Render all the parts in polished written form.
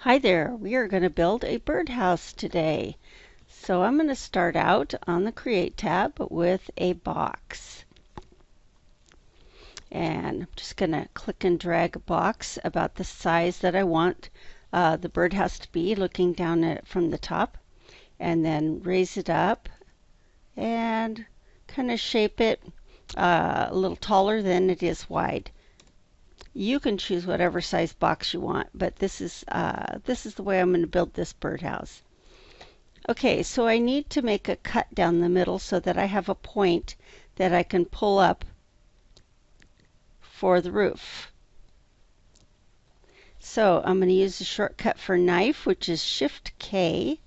Hi there, we are going to build a birdhouse today. So I'm going to start out on the Create tab with a box. And I'm just going to click and drag a box about the size that I want the birdhouse to be, looking down at it from the top. And then raise it up and kind of shape it a little taller than it is wide. You can choose whatever size box you want, but this is the way I'm going to build this birdhouse. Okay, so I need to make a cut down the middle so that I have a point that I can pull up for the roof. So I'm going to use the shortcut for knife, which is Shift K.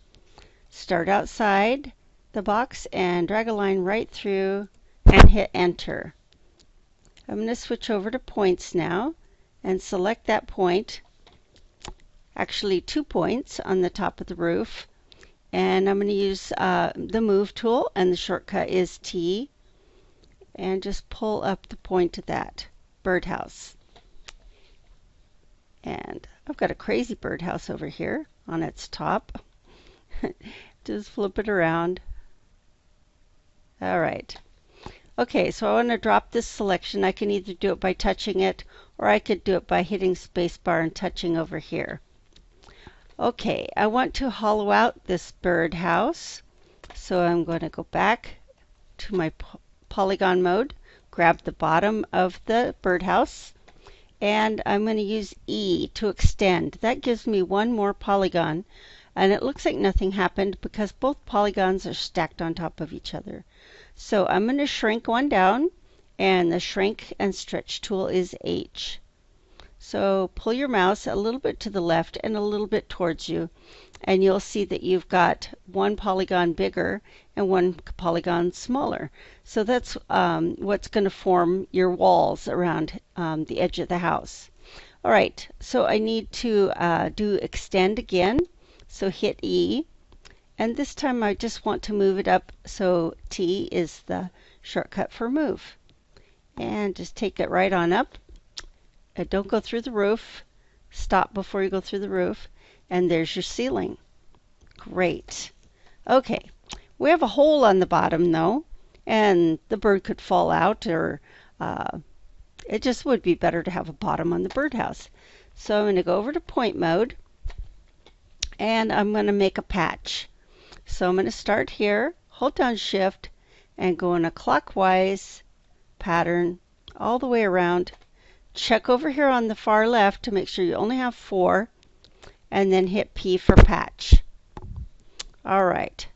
Start outside the box and drag a line right through and hit Enter. I'm going to switch over to points now and select that point, actually 2 points on the top of the roof. And I'm going to use the Move tool, and the shortcut is T, and just pull up the point of that birdhouse. And I've got a crazy birdhouse over here on its top. Just flip it around. All right. Okay, so I want to drop this selection. I can either do it by touching it, or I could do it by hitting spacebar and touching over here. Okay, I want to hollow out this birdhouse. So I'm going to go back to my polygon mode, grab the bottom of the birdhouse, and I'm going to use E to extend. That gives me one more polygon, and it looks like nothing happened because both polygons are stacked on top of each other. So I'm going to shrink one down, and the shrink and stretch tool is H. So pull your mouse a little bit to the left and a little bit towards you, and you'll see that you've got one polygon bigger and one polygon smaller. So that's what's going to form your walls around the edge of the house. All right, so I need to do extend again. So hit E. And this time I just want to move it up, so T is the shortcut for move. And just take it right on up. And don't go through the roof. Stop before you go through the roof. And there's your ceiling. Great. Okay, we have a hole on the bottom though, and the bird could fall out, or it just would be better to have a bottom on the birdhouse. So I'm going to go over to point mode, and I'm going to make a patch. So I'm going to start here, hold down Shift, and go in a clockwise pattern all the way around. Check over here on the far left to make sure you only have 4, and then hit P for patch. All right,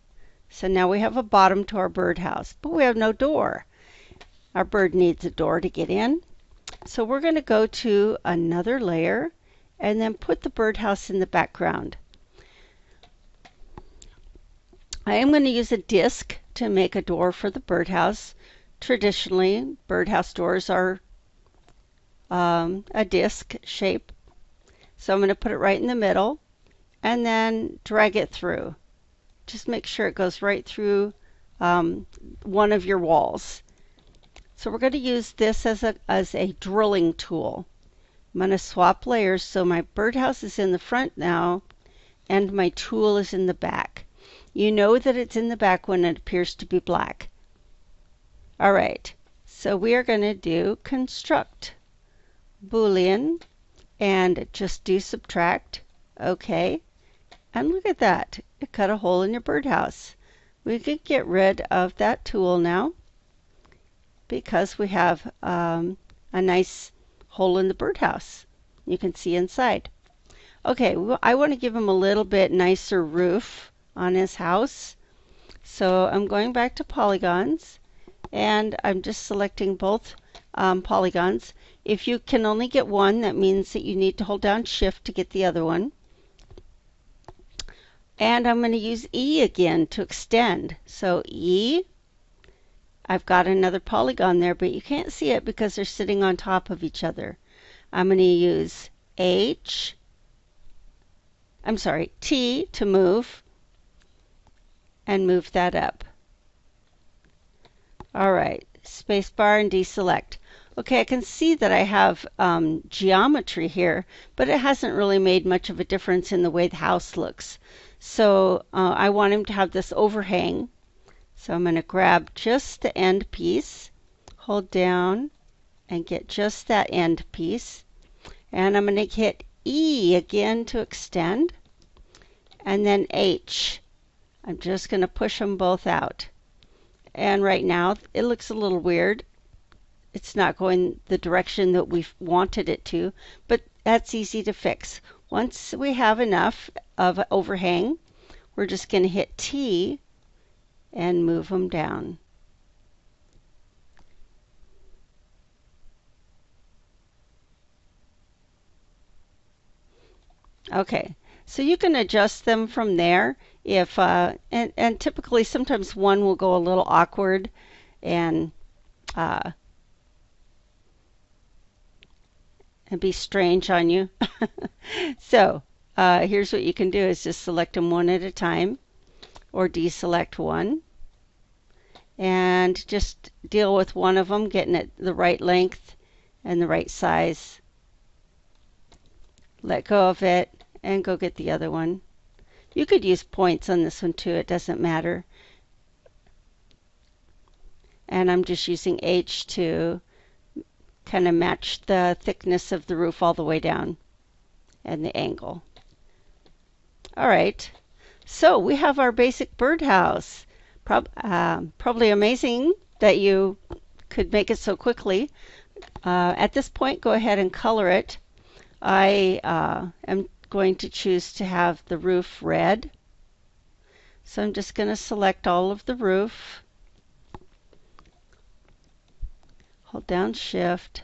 so now we have a bottom to our birdhouse, but we have no door. Our bird needs a door to get in. So we're going to go to another layer and then put the birdhouse in the background. I am going to use a disc to make a door for the birdhouse. Traditionally, birdhouse doors are a disc shape. So I'm going to put it right in the middle and then drag it through. Just make sure it goes right through one of your walls. So we're going to use this as a drilling tool. I'm going to swap layers, so my birdhouse is in the front now and my tool is in the back. You know that it's in the back when it appears to be black. All right, so we are going to do construct Boolean and just do subtract. Okay, and look at that. It cut a hole in your birdhouse. We could get rid of that tool now because we have a nice hole in the birdhouse. You can see inside. Okay, well, I want to give him a little bit nicer roof on his house. So I'm going back to polygons, and I'm just selecting both polygons. If you can only get one, that means that you need to hold down Shift to get the other one. And I'm going to use E again to extend. So E, I've got another polygon there, but you can't see it because they're sitting on top of each other. I'm going to use T to move, and move that up. All right, spacebar and deselect. Okay, I can see that I have geometry here, but it hasn't really made much of a difference in the way the house looks. So I want him to have this overhang. So I'm going to grab just the end piece, hold down, and get just that end piece. And I'm going to hit E again to extend, and then H. I'm just going to push them both out. And right now it looks a little weird. It's not going the direction that we wanted it to, but that's easy to fix. Once we have enough of an overhang, we're just going to hit T and move them down. Okay, so you can adjust them from there. If and typically sometimes one will go a little awkward and be strange on you. So here's what you can do is just select them one at a time or deselect one and just deal with one of them, getting it the right length and the right size. Let go of it and go get the other one. You could use points on this one too, it doesn't matter. And I'm just using H to kind of match the thickness of the roof all the way down and the angle. All right, so we have our basic birdhouse. Probably amazing that you could make it so quickly. At this point, go ahead and color it. I am going to choose to have the roof red. So I'm just going to select all of the roof. Hold down Shift.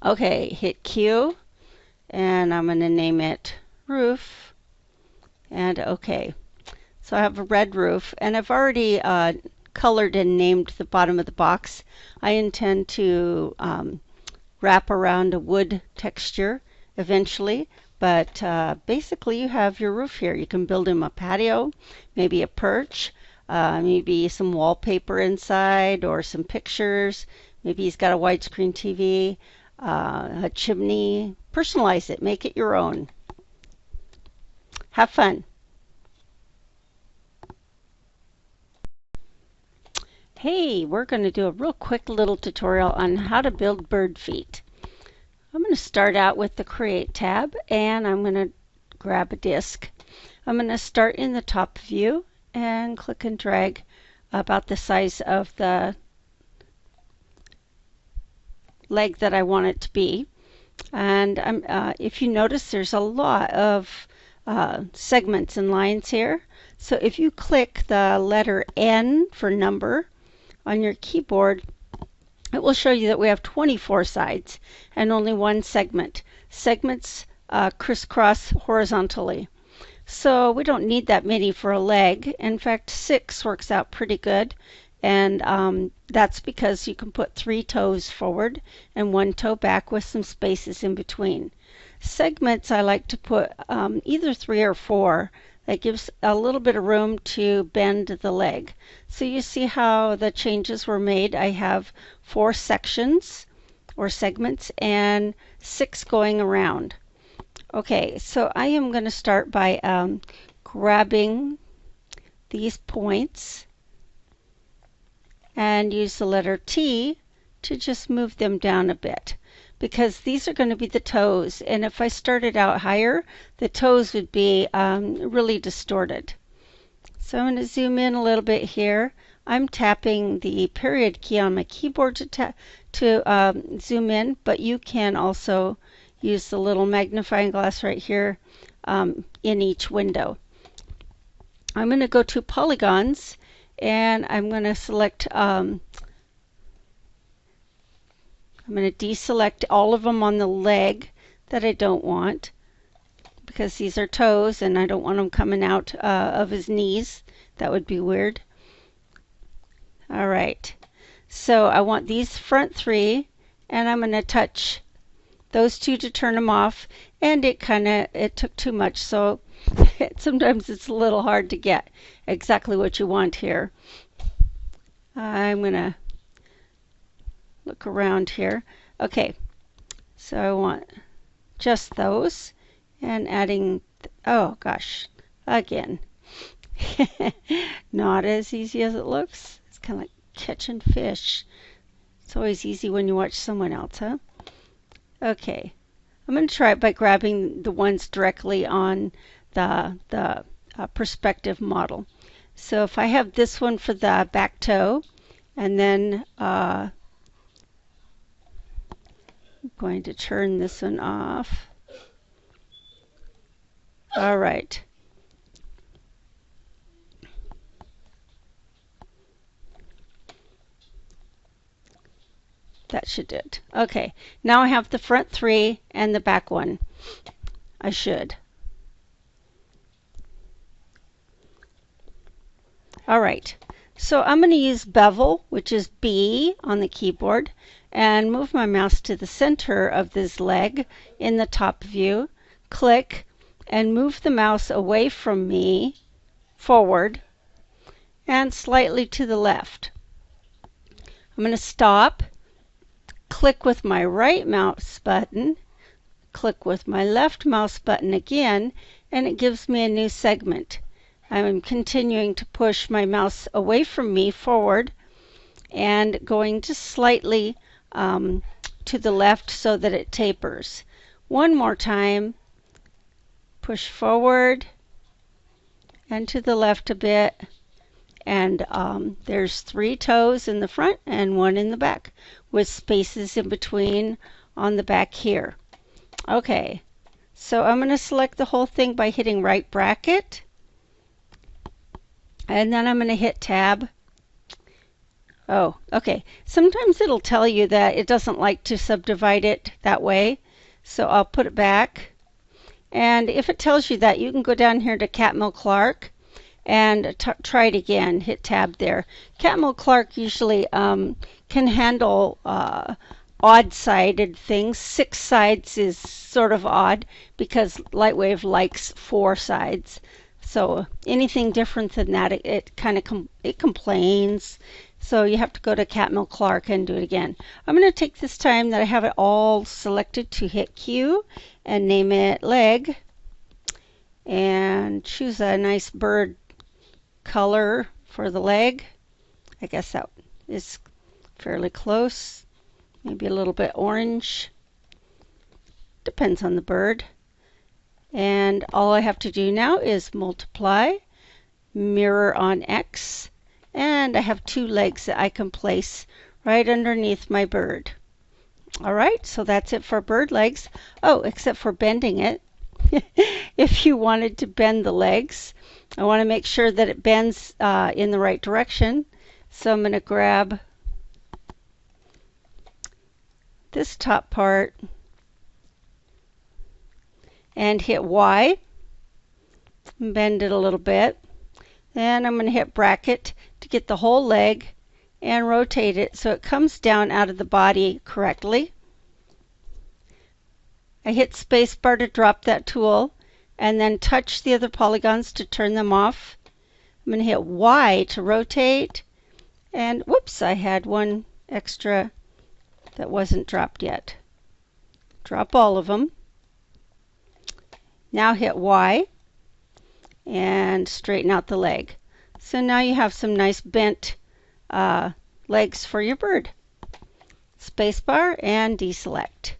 Okay, hit Q, and I'm going to name it roof, and OK. So I have a red roof, and I've already colored and named the bottom of the box. I intend to wrap around a wood texture eventually, but basically you have your roof here. You can build him a patio, maybe a perch, maybe some wallpaper inside or some pictures. Maybe he's got a widescreen TV, a chimney. Personalize it, make it your own. Have fun. Hey, we're going to do a real quick little tutorial on how to build bird feet. I'm going to start out with the Create tab, and I'm going to grab a disk. I'm going to start in the top view and click and drag about the size of the leg that I want it to be. And if you notice, there's a lot of segments and lines here. So if you click the letter N for number on your keyboard, it will show you that we have 24 sides and only one segment. Segments crisscross horizontally. So we don't need that many for a leg. In fact, 6 works out pretty good. And that's because you can put 3 toes forward and 1 toe back with some spaces in between. Segments I like to put either 3 or 4. That gives a little bit of room to bend the leg. So you see how the changes were made. I have 4 sections or segments and 6 going around. Okay, so I am going to start by grabbing these points and use the letter T to just move them down a bit, because these are going to be the toes, and if I started out higher, the toes would be really distorted. So I'm going to zoom in a little bit here. I'm tapping the period key on my keyboard to zoom in, but you can also use the little magnifying glass right here in each window. I'm going to go to polygons, and I'm going to select I'm going to deselect all of them on the leg that I don't want, because these are toes and I don't want them coming out of his knees. That would be weird. All right. So I want these front three, and I'm going to touch those two to turn them off, and it took too much, so sometimes it's a little hard to get exactly what you want here. I'm going to look around here. Okay, so I want just those, and adding, oh gosh, again, not as easy as it looks. It's kind of like catching fish. It's always easy when you watch someone else, huh? Okay, I'm going to try it by grabbing the ones directly on the perspective model. So if I have this one for the back toe, and then I'm going to turn this one off. All right. That should do it. Okay, now I have the front three and the back one. I should. All right, so I'm going to use bevel, which is B on the keyboard, and move my mouse to the center of this leg in the top view. Click and move the mouse away from me, forward, and slightly to the left. I'm going to stop. Click with my right mouse button, click with my left mouse button again, and it gives me a new segment. I'm continuing to push my mouse away from me forward and going just slightly to the left so that it tapers. One more time, push forward and to the left a bit, and there's 3 toes in the front and 1 in the back with spaces in between on the back here. Okay, so I'm going to select the whole thing by hitting right bracket, and then I'm going to hit tab. Oh, okay. Sometimes it'll tell you that it doesn't like to subdivide it that way, so I'll put it back. And if it tells you that, you can go down here to Catmull Clark and try it again. Hit tab there. Catmull Clark usually can handle odd-sided things. 6 sides is sort of odd because Lightwave likes 4 sides. So anything different than that, it kind of it complains. So you have to go to Catmull Clark and do it again. I'm going to take this time that I have it all selected to hit Q and name it leg, and choose a nice bird color for the leg. I guess that is fairly close. Maybe a little bit orange. Depends on the bird. And all I have to do now is multiply, mirror on X, and I have 2 legs that I can place right underneath my bird. All right, so that's it for bird legs. Oh, except for bending it. If you wanted to bend the legs, I want to make sure that it bends in the right direction. So I'm going to grab this top part and hit Y, bend it a little bit. Then I'm going to hit bracket to get the whole leg and rotate it so it comes down out of the body correctly. I hit spacebar to drop that tool and then touch the other polygons to turn them off. I'm going to hit Y to rotate, and whoops, I had one extra that wasn't dropped yet. Drop all of them. Now hit Y and straighten out the leg. So now you have some nice bent legs for your bird. Spacebar and deselect.